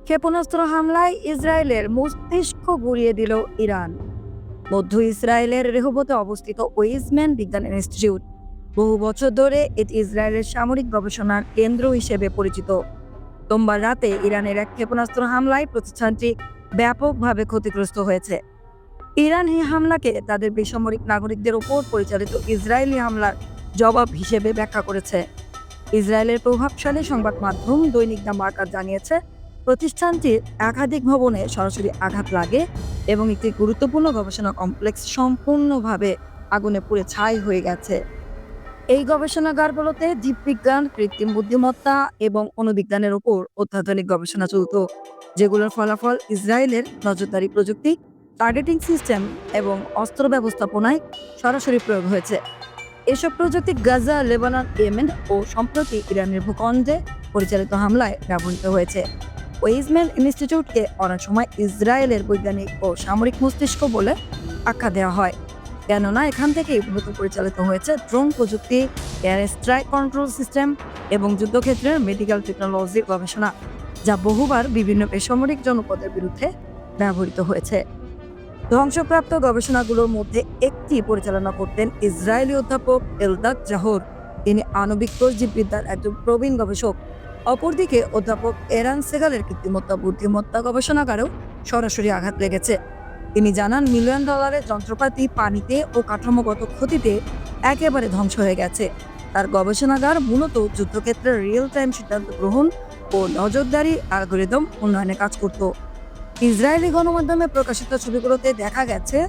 ক্ষেপণাস্ত্র হামলায় ইসরায়েলের মস্তিষ্ক গুঁড়িয়ে দিল ইরান। মধ্য ইসরায়েলের রেহবতে অবস্থিত ওয়েইজম্যান বিজ্ঞান ইনস্টিটিউট বহু বছর ধরে এটি ইসরায়েলের সামরিক গবেষণার কেন্দ্র হিসেবে পরিচিত। সোমবার রাতে ইরানের এক ক্ষেপণাস্ত্র হামলায় প্রতিষ্ঠানটি ব্যাপকভাবে ক্ষতিগ্রস্ত হয়েছে। ইরান এই হামলাকে তাদের বেসামরিক নাগরিকদের ওপর পরিচালিত ইসরায়েলি হামলার জবাব হিসেবে ব্যাখ্যা করেছে। ইসরায়েলের প্রভাবশালী সংবাদ মাধ্যম দৈনিক দ্য মার্কার জানিয়েছে, প্রতিষ্ঠানটির একাধিক ভবনে সরাসরি আঘাত লাগে এবং একটি গুরুত্বপূর্ণ গবেষণা কমপ্লেক্স সম্পূর্ণভাবে আগুনে পুড়ে ছাই হয়ে গেছে। এই গবেষণাগারগুলোতে জীববিজ্ঞান, কৃত্রিম বুদ্ধিমত্তা এবং অণুবিজ্ঞানের উপর অত্যাধুনিক গবেষণা চলত, যেগুলোর ফলাফল ইসরায়েলের নজরদারি প্রযুক্তি, টার্গেটিং সিস্টেম এবং অস্ত্র ব্যবস্থাপনায় সরাসরি প্রয়োগ হয়েছে। এসব প্রযুক্তি গাজা, লেবানন, ইয়েমেন ও সম্প্রতি ইরানের ভূখণ্ডে পরিচালিত হামলায় ব্যবহৃত হয়েছে। ওয়েইজম্যান ইনস্টিটিউটকে অনেক সময় ইসরায়েলের বৈজ্ঞানিক ও সামরিক মস্তিষ্ক বলে আখ্যা দেওয়া হয়, কেননা এখান থেকেই মূলত পরিচালিত হয়েছে ড্রোন প্রযুক্তি, এয়ার স্ট্রাইক কন্ট্রোল সিস্টেম এবং যুদ্ধক্ষেত্রের মেডিকেল টেকনোলজির গবেষণা, যা বহুবার বিভিন্ন বেসামরিক জনপদের বিরুদ্ধে ব্যবহৃত হয়েছে। ধ্বংসপ্রাপ্ত গবেষণাগুলোর মধ্যে একটি পরিচালনা করতেন ইসরায়েলি অধ্যাপক এলদাদ জাহর। তিনি আণবিক জীববিদ্যার একজন প্রবীণ গবেষক। অপরদিকে অধ্যাপক এরান সেগালের কৃত্রিমত্তা বুদ্ধিমত্তা গবেষণাগারেও সরাসরি আঘাত লেগেছে। তিনি জানান, মিলিয়ন ডলারের যন্ত্রপাতি পানিতে ও কাঠামোগত ক্ষতিতে একেবারে ধ্বংস হয়ে গেছে। তার গবেষণাগার মূলত যুদ্ধক্ষেত্রে রিয়েল টাইম সিদ্ধান্ত গ্রহণ ও নজরদারি অ্যালগরিদম উন্নয়নে কাজ করত। ইসরায়েলি গণমাধ্যমে প্রকাশিত ছবিগুলোতে দেখা গেছে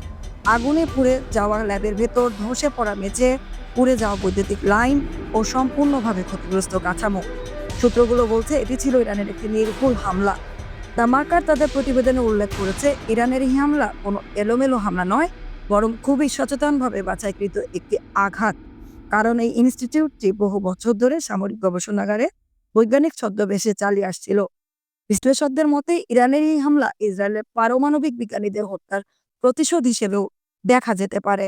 আগুনে পুড়ে যাওয়া ল্যাবের ভেতর, ধসে পড়া মেঝে, পুড়ে যাওয়া বৈদ্যুতিক লাইন ও সম্পূর্ণভাবে ক্ষতিগ্রস্ত কাঠামো। সূত্রগুলো বলছে এটি ছিল ইরানের একটি নির্ভুল হামলা। দ্য মার্কার তাদের প্রতিবেদনে উল্লেখ করেছে, ইরানের এই হামলা কোনো এলোমেলো হামলা নয়, বরং খুবই সচেতনভাবে বাছাইকৃত একটি আঘাত। কারণ এই ইনস্টিটিউটটি বহু বছর ধরে সামরিক গবেষণাগারে বৈজ্ঞানিক ছদ্মবেশে চালিয়ে আসছিল। বিশ্লেষকদের মতে ইরানের এই হামলা ইসরায়েলের পারমাণবিক বিজ্ঞানীদের হত্যার প্রতিশোধ হিসেবেও দেখা যেতে পারে।